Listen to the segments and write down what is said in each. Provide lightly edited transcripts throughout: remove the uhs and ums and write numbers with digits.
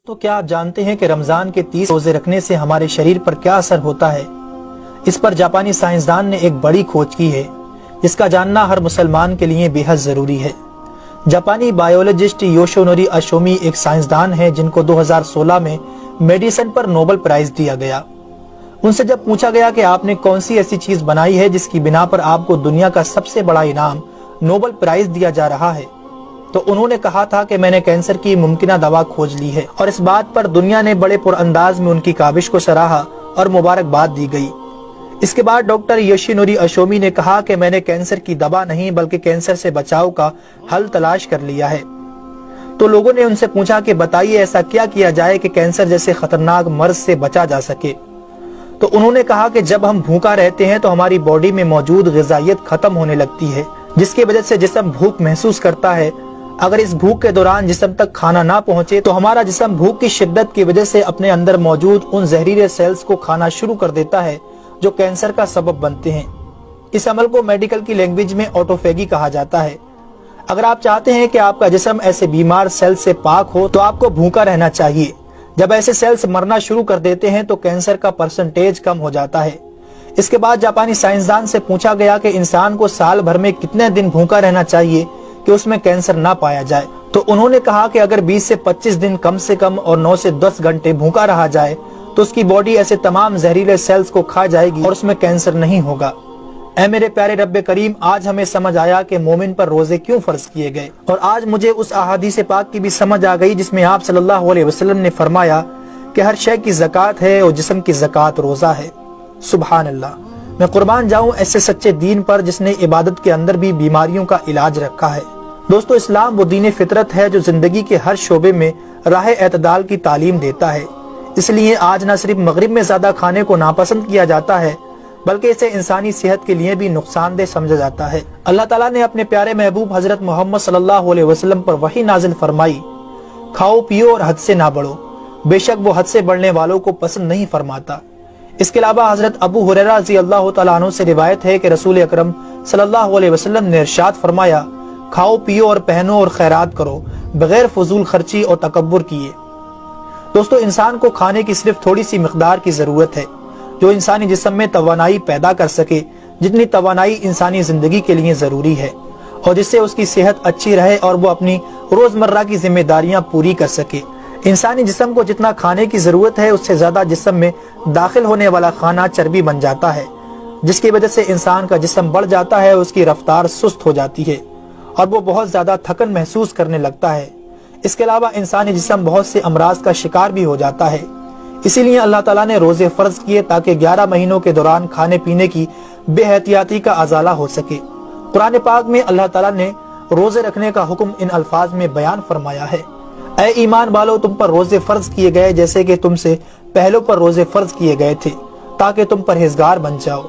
تو کیا آپ جانتے ہیں کہ رمضان کے 30 روزے رکھنے سے ہمارے شریر پر کیا اثر ہوتا ہے؟ اس پر جاپانی سائنسدان نے ایک بڑی کھوج کی ہے جس کا جاننا ہر مسلمان کے لیے بے حد ضروری ہے۔ جاپانی بایولوجسٹ یوشونوری اشومی ایک سائنسدان ہے جن کو 2016 میں میڈیسن پر نوبل پرائز دیا گیا۔ ان سے جب پوچھا گیا کہ آپ نے کون سی ایسی چیز بنائی ہے جس کی بنا پر آپ کو دنیا کا سب سے بڑا انعام نوبل پرائز دیا جا رہا ہے، تو انہوں نے کہا تھا کہ میں نے کینسر کی ممکنہ دوا کھوج لی ہے، اور اس بات پر دنیا نے بڑے پر انداز میں ان کی کاوش کو سراہا اور مبارکباد دی گئی۔ اس کے بعد ڈاکٹر یوشینوری اشومی نے کہا کہ میں نے کینسر کی دوا نہیں بلکہ کینسر سے بچاؤ کا حل تلاش کر لیا ہے۔ تو لوگوں نے ان سے پوچھا کہ بتائیے ایسا کیا کیا جائے کہ کینسر جیسے خطرناک مرض سے بچا جا سکے؟ تو انہوں نے کہا کہ جب ہم بھوکا رہتے ہیں تو ہماری باڈی میں موجود غذائیت ختم ہونے لگتی ہے، جس کی وجہ سے جسم بھوک محسوس کرتا ہے۔ اگر اس بھوک کے دوران جسم تک کھانا نہ پہنچے تو ہمارا جسم بھوک کی شدت کی وجہ سے اپنے اندر موجود ان زہریلے سیلز کو کھانا شروع کر دیتا ہے جو کینسر کا سبب بنتے ہیں۔ اس عمل کو میڈیکل کی لینگویج میں آٹوفیگی کہا جاتا ہے۔ اگر آپ چاہتے ہیں کہ آپ کا جسم ایسے بیمار سیل سے پاک ہو تو آپ کو بھوکا رہنا چاہیے۔ جب ایسے سیلز مرنا شروع کر دیتے ہیں تو کینسر کا پرسنٹیج کم ہو جاتا ہے۔ اس کے بعد جاپانی سائنسدان سے پوچھا گیا کہ انسان کو سال بھر میں کتنے دن بھوکا رہنا چاہیے کہ اس میں کینسر نہ پایا جائے؟ تو انہوں نے کہا کہ اگر 20 سے 25 دن کم سے کم اور 9 سے 10 گھنٹے بھوکا رہا جائے تو اس کی باڈی ایسے تمام زہریلے سیلز کو کھا جائے گی اور اس میں کینسر نہیں ہوگا۔ اے میرے پیارے رب کریم، آج ہمیں سمجھ آیا کہ مومن پر روزے کیوں فرض کیے گئے، اور آج مجھے اس احادیث پاک کی بھی سمجھ آ گئی جس میں آپ صلی اللہ علیہ وسلم نے فرمایا کہ ہر شے کی زکوٰۃ ہے اور جسم کی زکوٰۃ روزہ ہے۔ سبحان اللہ! میں قربان جاؤں ایسے سچے دین پر جس نے عبادت کے اندر بھی بیماریوں کا علاج رکھا ہے۔ دوستو، اسلام وہ دین فطرت ہے جو زندگی کے ہر شعبے میں راہ اعتدال کی تعلیم دیتا ہے۔ اس لیے آج نہ صرف مغرب میں زیادہ کھانے کو ناپسند کیا جاتا ہے بلکہ اسے انسانی صحت کے لیے بھی نقصان دہ سمجھا جاتا ہے۔ اللہ تعالیٰ نے اپنے پیارے محبوب حضرت محمد صلی اللہ علیہ وسلم پر وحی نازل فرمائی، کھاؤ پیو اور حد سے نہ بڑھو، بے شک وہ حد سے بڑھنے والوں کو پسند نہیں فرماتا۔ اس کے علاوہ حضرت ابو ہریرہ رضی اللہ تعالیٰ عنہ سے روایت ہے کہ رسول اکرم صلی اللہ علیہ وسلم نے ارشاد فرمایا، کھاؤ پیو اور پہنو اور خیرات کرو بغیر فضول خرچی اور تکبر کیے۔ دوستو، انسان کو کھانے کی صرف تھوڑی سی مقدار کی ضرورت ہے جو انسانی جسم میں توانائی پیدا کر سکے، جتنی توانائی انسانی زندگی کے لیے ضروری ہے، اور جس سے اس کی صحت اچھی رہے اور وہ اپنی روزمرہ کی ذمہ داریاں پوری کر سکے۔ انسانی جسم کو جتنا کھانے کی ضرورت ہے اس سے زیادہ جسم میں داخل ہونے والا کھانا چربی بن جاتا ہے، جس کی وجہ سے انسان کا جسم بڑھ جاتا ہے، اس کی رفتار سست ہو جاتی ہے اور وہ بہت زیادہ تھکن محسوس کرنے لگتا ہے۔ اس کے علاوہ انسانی جسم بہت سے امراض کا شکار بھی ہو جاتا ہے۔ اسی لیے اللہ تعالیٰ نے روزے فرض کیے تاکہ 11 مہینوں کے دوران کھانے پینے کی بے احتیاطی کا ازالہ ہو سکے۔ قرآن پاک میں اللہ تعالیٰ نے روزے رکھنے کا حکم ان الفاظ میں بیان فرمایا ہے، اے ایمان والو، تم پر روزے فرض کیے گئے جیسے کہ تم سے پہلوں پر روزے فرض کیے گئے تھے تاکہ تم پرہیزگار بن جاؤ۔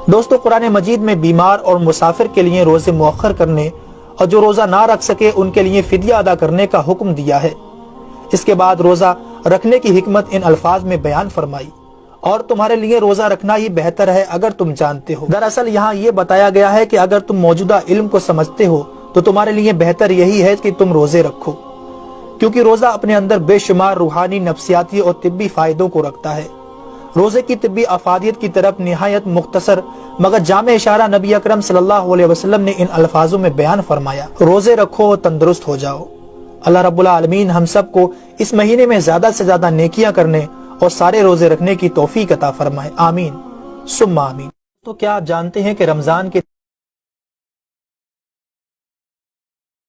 دوستو، قرآن مجید میں بیمار اور مسافر کے لیے روزے مؤخر کرنے اور جو روزہ نہ رکھ سکے ان کے لیے فدیہ ادا کرنے کا حکم دیا ہے۔ اس کے بعد روزہ رکھنے کی حکمت ان الفاظ میں بیان فرمائی، اور تمہارے لیے روزہ رکھنا ہی بہتر ہے اگر تم جانتے ہو۔ دراصل یہاں یہ بتایا گیا ہے کہ اگر تم موجودہ علم کو سمجھتے ہو تو تمہارے لیے بہتر یہی ہے کہ تم روزے رکھو، کیونکہ روزہ اپنے اندر بے شمار روحانی، نفسیاتی اور طبی فائدوں کو رکھتا ہے۔ روزے کی طبی افادیت کی طرف نہایت مختصر مگر جامع اشارہ نبی اکرم صلی اللہ علیہ وسلم نے ان الفاظوں میں بیان فرمایا، روزے رکھو اور تندرست ہو جاؤ۔ اللہ رب العالمین ہم سب کو اس مہینے میں زیادہ سے زیادہ نیکیاں کرنے اور سارے روزے رکھنے کی توفیق عطا فرمائے، آمین ثم آمین۔ تو کیا آپ جانتے ہیں کہ رمضان کے